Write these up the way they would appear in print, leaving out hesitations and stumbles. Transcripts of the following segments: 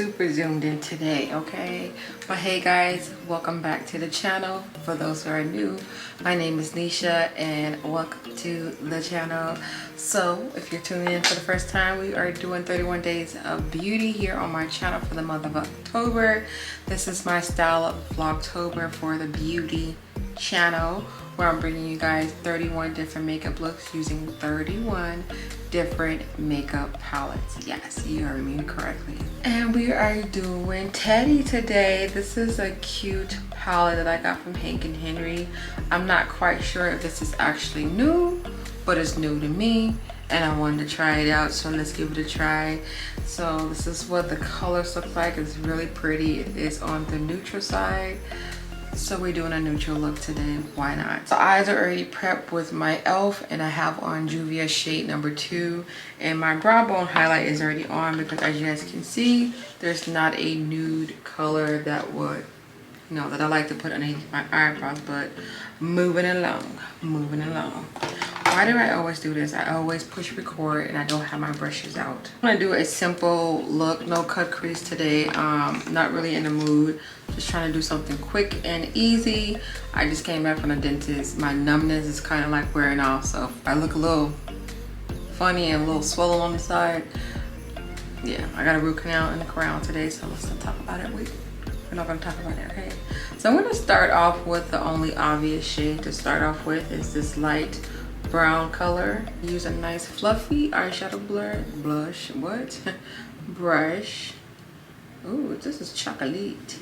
super zoomed in today, okay? But hey guys, welcome back to the channel. For those who are new, my name is Nisha and welcome to the channel. So if you're tuning in for the first time, we are doing 31 days of beauty here on my channel for the month of October. This is my style of Vlogtober for the beauty channel, where I'm bringing you guys 31 different makeup looks using 31 different makeup palettes. Yes, you heard me correctly. And we are doing Teddy today. This is a cute palette that I got from Hank and Henry. I'm not quite sure if this is actually new, but it's new to me and I wanted to try it out, so let's give it a try. So this is what the colors look like. It's really pretty. It is on the neutral side. So we're doing a neutral look today, why not? The eyes are already prepped with my e.l.f. and I have on Juvia shade number 2, and my brow bone highlight is already on because, as you guys can see, there's not a nude color that would, you know, that I like to put underneath my eyebrows. But moving along. Why do I always do this? I always push record and I don't have my brushes out. I'm gonna do a simple look, no cut crease today. Not really in the mood. Just trying to do something quick and easy. I just came back from the dentist. My numbness is kind of like wearing off, so if I look a little funny and a little swollen on the side, yeah, I got a root canal in the crown today, so let's not talk about it. We're not gonna talk about it, okay? So I'm gonna start off with the only obvious shade to start off with is this light brown color. Use a nice fluffy eyeshadow brush. Ooh, this is chocolate.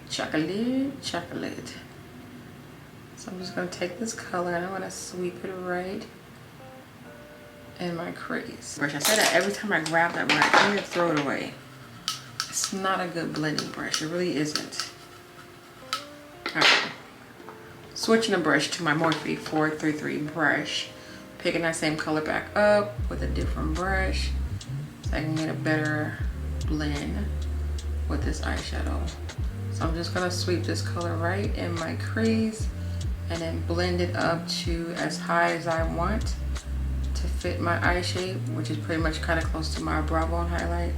So I'm just gonna take this color and I'm gonna sweep it right in my crease. Brush. I say that every time I grab that brush, I'm gonna throw it away. It's not a good blending brush. It really isn't. Alright. Switching the brush to my Morphe 433 brush. Picking that same color back up with a different brush so I can get a better blend with this eyeshadow. So I'm just gonna sweep this color right in my crease and then blend it up to as high as I want to fit my eye shape, which is pretty much kind of close to my brow bone highlight.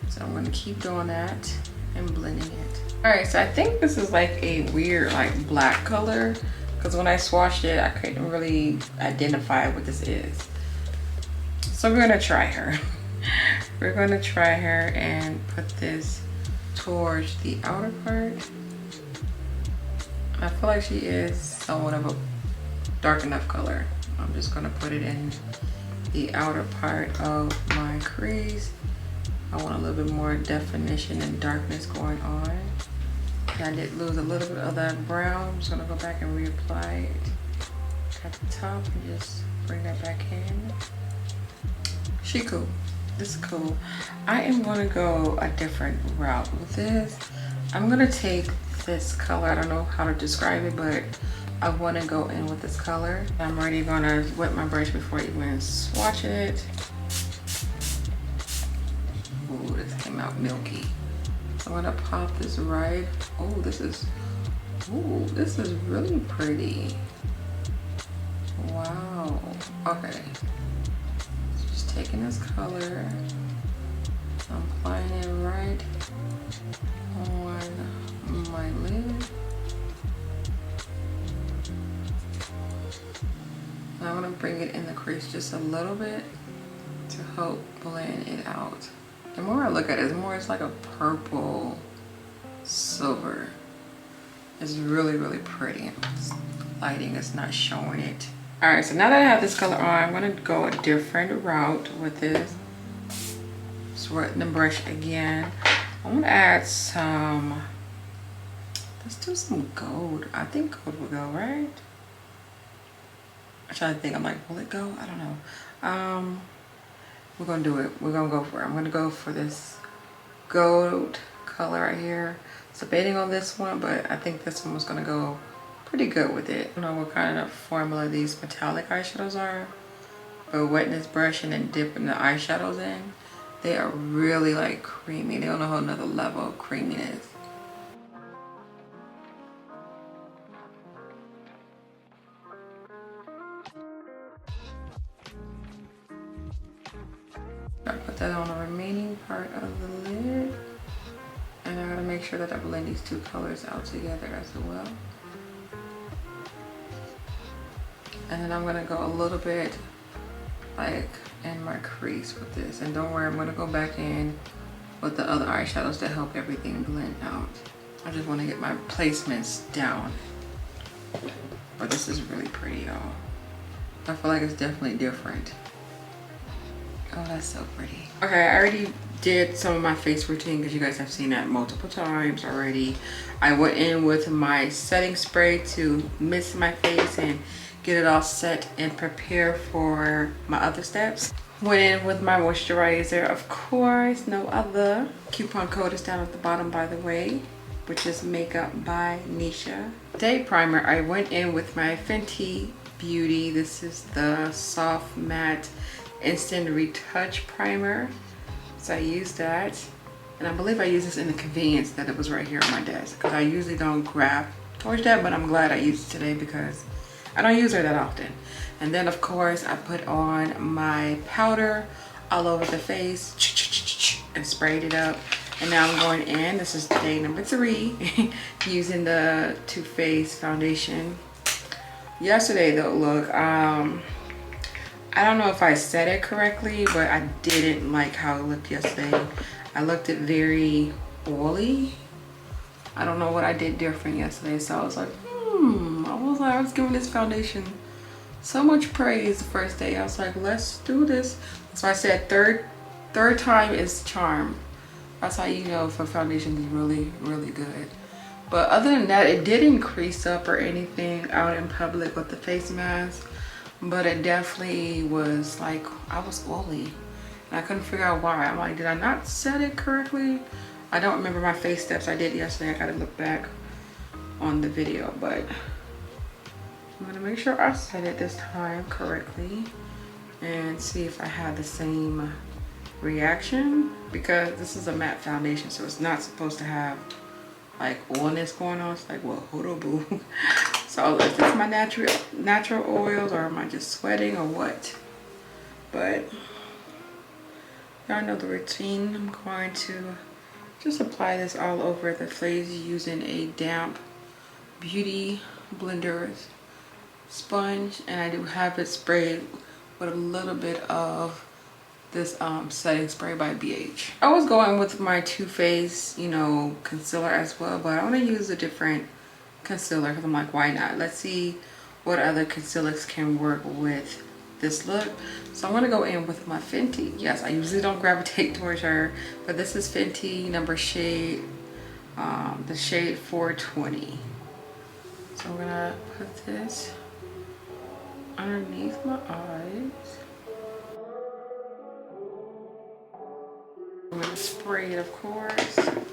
So I'm gonna keep doing that and blending it. All right, so I think this is like a weird like black color because when I swatched it, I couldn't really identify what this is. So we're gonna try her. We're gonna try her and put this towards the outer part. I feel like she is somewhat of a dark enough color. I'm just gonna put it in the outer part of my crease. I want a little bit more definition and darkness going on. I did lose a little bit of that brown. I'm just gonna go back and reapply it at the top and just bring that back in. She cool. This is cool. I am gonna go a different route with this. I'm gonna take this color. I don't know how to describe it, but I want to go in with this color. I'm already gonna wet my brush before I even swatch it. Ooh, this came out milky. So I'm gonna pop this right. Oh, this is really pretty. Wow. Okay. Just taking this color, I'm applying it right on my lid. I'm gonna bring it in the crease just a little bit to help blend it out. The more I look at it, the more it's like a purple silver. It's really, really pretty. This lighting is not showing it. All right, so now that I have this color on, I'm gonna go a different route with this. Just wetting the brush again. I'm gonna add some, let's do some gold. I think gold will go, right? I'm trying to think, I'm like, will it go? I don't know. We're gonna do it. We're gonna go for it. I'm gonna go for this gold color right here. Debating on this one, but I think this one was gonna go pretty good with it. I don't know what kind of formula these metallic eyeshadows are, but wetting this brush and then dipping the eyeshadows in, they are really like creamy. They're on a whole nother level of creaminess. I put that on the remaining part of the lid. make sure that I blend these two colors out together as well. And then I'm gonna go a little bit like in my crease with this. And don't worry, I'm gonna go back in with the other eyeshadows to help everything blend out. I just wanna get my placements down. But this is really pretty, y'all. I feel like it's definitely different. Oh, that's so pretty. Okay, I already did some of my face routine because you guys have seen that multiple times already. I went in with my setting spray to mist my face and get it all set and prepare for my other steps. Went in with my moisturizer, of course, no other. Coupon code is down at the bottom, by the way, which is Makeup by Nisha. Day primer, I went in with my Fenty Beauty. This is the Soft Matte Instant Retouch Primer. So I used that. And I believe I used this in the convenience that it was right here on my desk. Because I usually don't grab towards that, but I'm glad I used it today because I don't use her that often. And then of course I put on my powder all over the face and sprayed it up. And now I'm going in, this is day number 3, using the Too Faced foundation. Yesterday though, look, I don't know if I said it correctly, but I didn't like how it looked yesterday. I looked it very oily. I don't know what I did different yesterday, so I was like, I was giving this foundation so much praise the first day. I was like, let's do this. So I said third time is charm. That's how you know if a foundation is really, really good. But other than that, it didn't crease up or anything out in public with the face mask. But it definitely was like, I was oily. And I couldn't figure out why. I'm like, did I not set it correctly? I don't remember my face steps I did yesterday. I gotta look back on the video, but I'm gonna make sure I set it this time correctly and see if I have the same reaction, because this is a matte foundation, so it's not supposed to have like oilness going on. It's like, well, hold on, boo. So is this my natural oils, or am I just sweating, or what? But y'all know the routine. I'm going to just apply this all over the face using a damp Beauty Blender sponge, and I do have it sprayed with a little bit of this setting spray by BH. I was going with my Too Faced, you know, concealer as well, but I want to use a different concealer because I'm like, why not? Let's see what other concealers can work with this look. So I'm gonna go in with my Fenty. Yes, I usually don't gravitate towards her, but this is Fenty number shade, the shade 420. So I'm gonna put this underneath my eyes. I'm gonna spray it, of course. I'm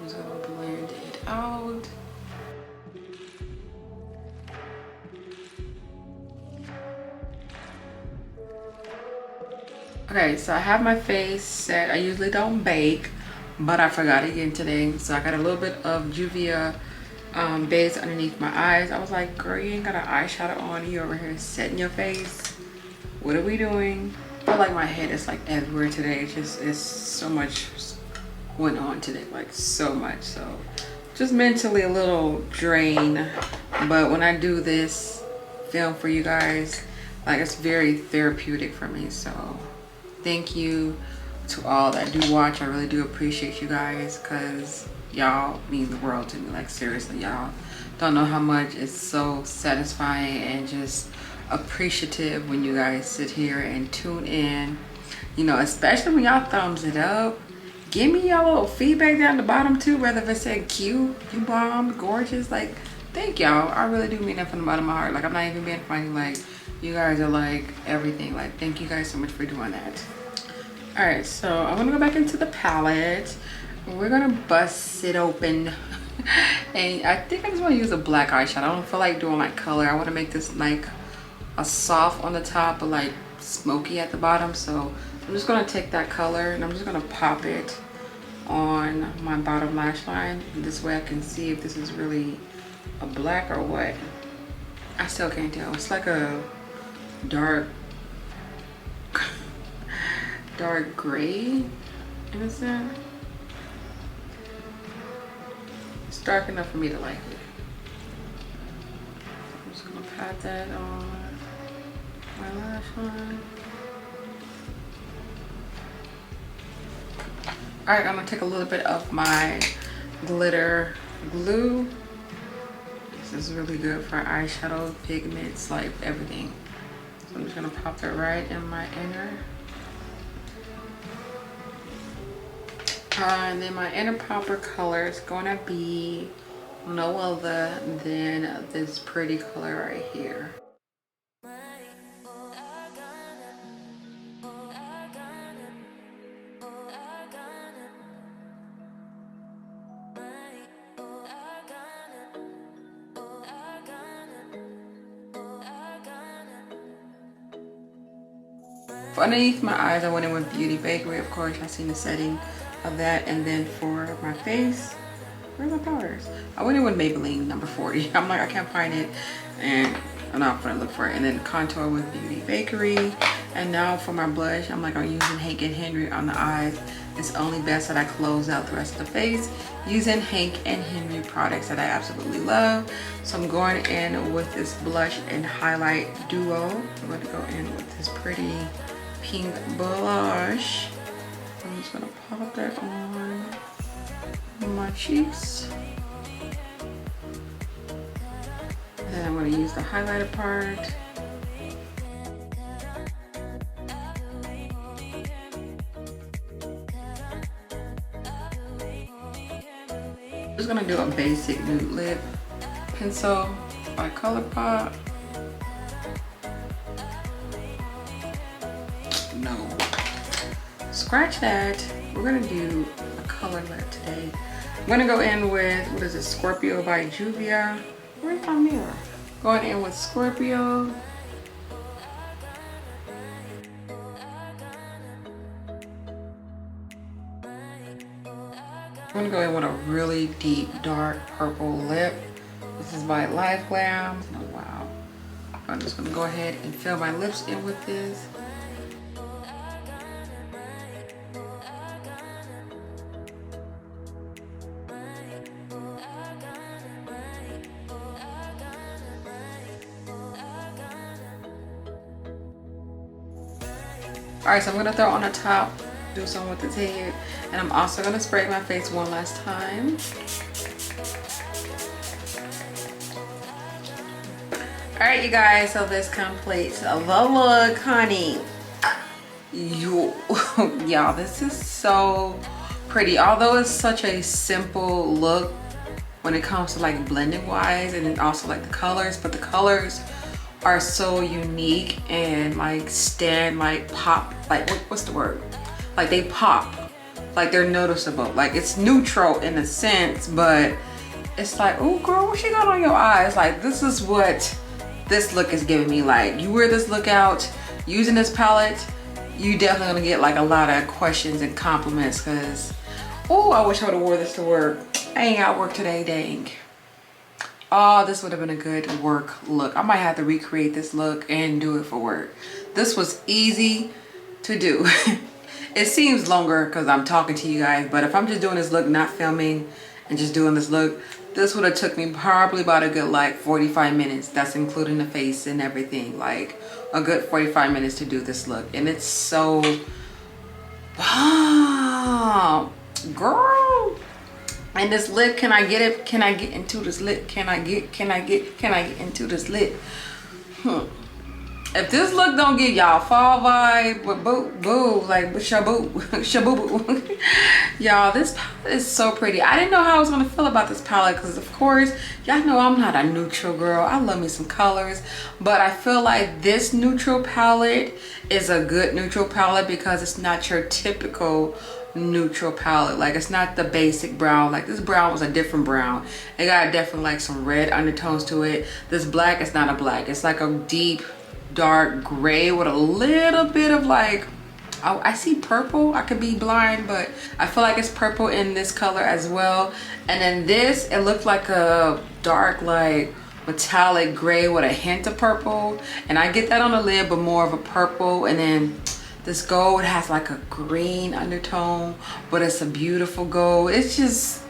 just gonna blend it out. Okay, so I have my face set. I usually don't bake, but I forgot again today. So I got a little bit of Juvia base underneath my eyes. I was like, girl, you ain't got an eyeshadow on. You over here setting your face. What are we doing? I feel like my head is like everywhere today. It's so much went on today, like so much. So just mentally a little drained. But when I do this film for you guys, like, it's very therapeutic for me. So thank you to all that do watch. I really do appreciate you guys, because y'all mean the world to me. Like, seriously, y'all don't know how much it's so satisfying and just appreciative when you guys sit here and tune in, you know, especially when y'all thumbs it up. Give me y'all little feedback down the bottom too, whether if it said cute, you bombed, gorgeous. Like, thank y'all. I really do mean that from the bottom of my heart. Like, I'm not even being funny. Like, you guys are like everything. Like, thank you guys so much for doing that. All right, so I'm gonna go back into the palette. We're gonna bust it open. And I think I just want to use a black eyeshadow. I don't feel like doing like color. I want to make this like a soft on the top but like smoky at the bottom. So I'm just gonna take that color and I'm just gonna pop it on my bottom lash line. And this way I can see if this is really a black or what. I still can't tell. It's like a dark gray innocent. It's dark enough for me to like it. I'm just gonna pat that on my lash line. Alright, I'm gonna take a little bit of my glitter glue. This is really good for eyeshadow, pigments, like everything. So I'm just gonna pop it right in my inner. And then my inner popper color is gonna be no other than this pretty color right here. For underneath my eyes, I went in with Beauty Bakery. Of course, I've seen the setting of that. And then for my face, where's my powders? I went in with Maybelline number 40. I'm like, I can't find it, and I'm not gonna look for it. And then contour with Beauty Bakery. And now for my blush, I'm using Hank and Henry on the eyes. It's only best that I close out the rest of the face using Hank and Henry products that I absolutely love. So I'm going in with this blush and highlight duo. I'm going to go in with this pretty pink blush. I'm just gonna pop that on my cheeks. Then I'm gonna use the highlighter part. I'm just gonna do a basic nude lip pencil by ColourPop. No. Scratch that. We're gonna do a color lip today. I'm gonna go in with, what is it, Scorpio by Juvia. Where's my mirror? Going in with Scorpio. I'm gonna go in with a really deep, dark purple lip. This is by Live Glam. Oh, wow. I'm just gonna go ahead and fill my lips in with this. Alright, so I'm gonna throw on the top, do some with this head, and I'm also gonna spray my face one last time. Alright, you guys, so this completes the look, honey. Y'all, this is so pretty. Although it's such a simple look when it comes to like blending wise, and then also like the colors, but the colors are so unique and like stand, like pop, like what's the word? Like they pop, like they're noticeable. Like it's neutral in a sense, but it's like, oh girl, what you got on your eyes? Like this is what this look is giving me. Like you wear this look out using this palette, you definitely gonna get like a lot of questions and compliments, because oh, I wish I would have wore this to work. I ain't got work today, dang. Oh, this would have been a good work look. I might have to recreate this look and do it for work. This was easy to do. It seems longer because I'm talking to you guys, but if I'm just doing this look, not filming and just doing this look, this would have took me probably about a good like 45 minutes. That's including the face and everything. Like a good 45 minutes to do this look. And it's so, wow, girl. And this lip, can I get it? Can I get into this lip? Can I get into this lip? If this look don't give y'all fall vibe, but boo, like shaboo, shaboo. Y'all, this palette is so pretty. I didn't know how I was gonna feel about this palette, because of course, y'all know I'm not a neutral girl. I love me some colors, but I feel like this neutral palette is a good neutral palette because it's not your typical neutral palette. Like it's not the basic brown. Like this brown was a different brown. It got definitely like some red undertones to it. This black is not a black. It's like a deep dark gray with a little bit of like, I see purple. I could be blind, but I feel like it's purple in this color as well. And then this, it looked like a dark like metallic gray with a hint of purple, and I get that on the lid, but more of a purple. And then This gold has like a green undertone, but it's a beautiful gold. It's just,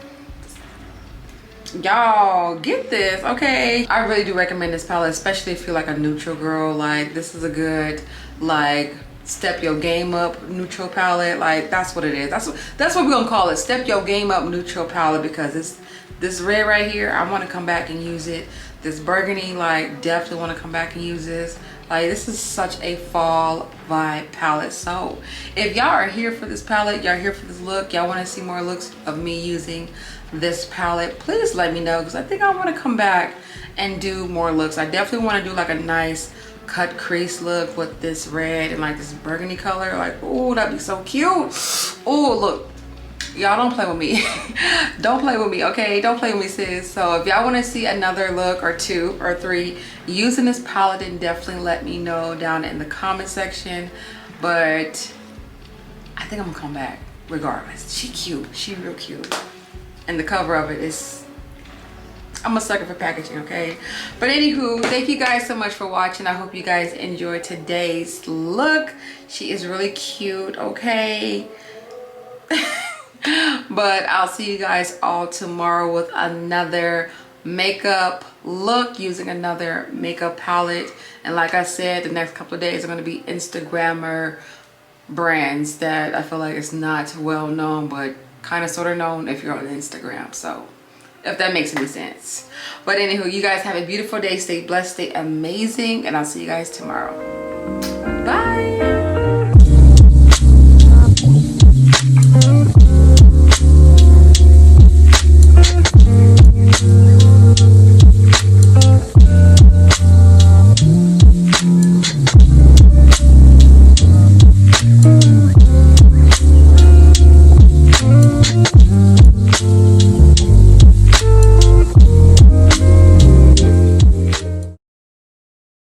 y'all get this, okay? I really do recommend this palette, especially if you're like a neutral girl. Like, this is a good, like, step your game up neutral palette. Like, that's what it is. That's what we're gonna call it, step your game up neutral palette, because it's this red right here. I want to come back and use it. This burgundy, like, definitely want to come back and use this. Like, this is such a fall vibe palette. So if y'all are here for this palette, y'all here for this look, y'all want to see more looks of me using this palette, please let me know, because I think I want to come back and do more looks. I definitely want to do like a nice cut crease look with this red and like this burgundy color. Like, oh, that'd be so cute. Oh, look, y'all don't play with me. Don't play with me, okay? Don't play with me, sis. So if y'all want to see another look or 2 or 3 using this palette, then definitely let me know down in the comment section. But I think I'm gonna come back regardless. She cute, she real cute, and the cover of it is, I'm a sucker for packaging, okay? But anywho, thank you guys so much for watching. I hope you guys enjoyed today's look. She is really cute, okay? But I'll see you guys all tomorrow with another makeup look using another makeup palette. And like I said, the next couple of days are going to be Instagrammer brands that I feel like it's not well known, but kind of sort of known if you're on Instagram. So if that makes any sense. But anywho, you guys have a beautiful day. Stay blessed, stay amazing, and I'll see you guys tomorrow.